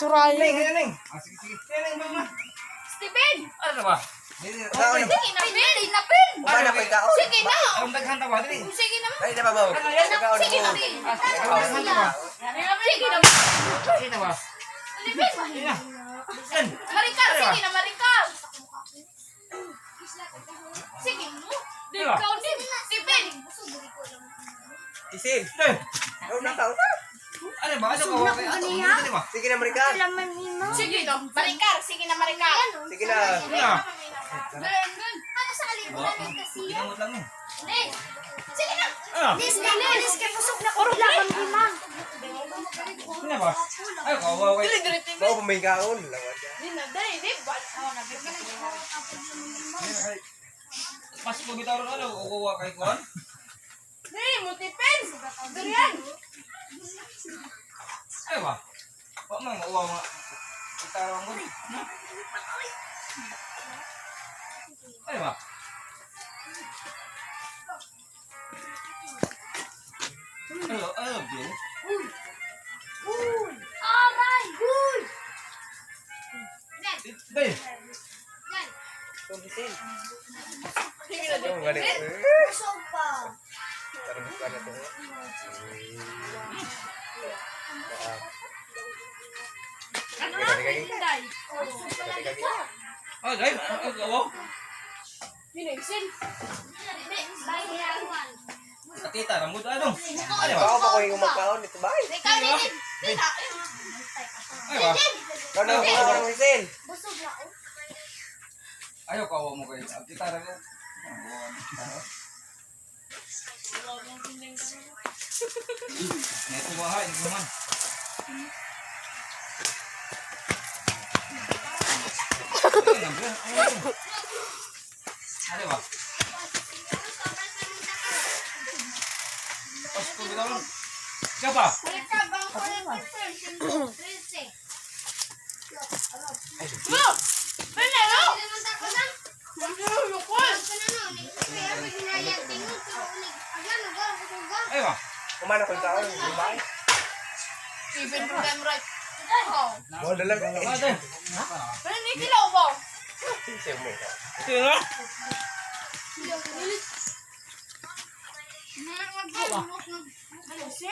Suraya. Neng. Sige, sige. Neng, mama. Steven! Ano ba? Sige na, Pin! Umana pa ikaw. Sige na! Ang daghanta ba dili? Sige na! Ay, na ba mo? Ikaw Sige na, mo. Pin! Daghanta ba? Sige na! Sige na ba? Steven! Sige na. Yan. Marikal! Sige na, Marikal! Sige mo! Ikaw din! Steven! Isin. Eh, Ikaw na tao. ano ba? Ano ba? Ano ba? Sige na, Marika. Sige na! Marikal! Sige na, Marikal! Sige na. Sige na. Ano sa alimulan kasi? Ginamot lang eh. Sige na! Ah, Linis kay pusok na kurla kang imang. ano ba? Ay, kawawa kayo. Mau pumingkaon. Lawan siya. Mas pagitaw ron ano, kukuha kay Kon? Ay ba? Wag mo mauwa mga itarang mo. Ay ba? Ano, Bill? Aray! Uy! Bill! Ito, Isin. Ito, galing. Pusok pa. Tarang buka na ito. Ano na? Inday? Oh, guys, ano? Binigsin. Nakita, ramod ano? Ano ba? Baka pa ko yung magkaon. Ito ba? Ikaw din. Ay ba? Ikaw na ako ng Isin. Busog na ako. Ayaw kawa mo kayo. Kita rin ko. Neto bahay, hindi naman. Ano ba? Pasko bitaw lang. Siapa? Ayo ba? Umana ko yung kaon. Di ba? Even to them right. Mau dalam. Ate. Pero hindi kilaw ba? Siya mo ito. Sino? Hindi.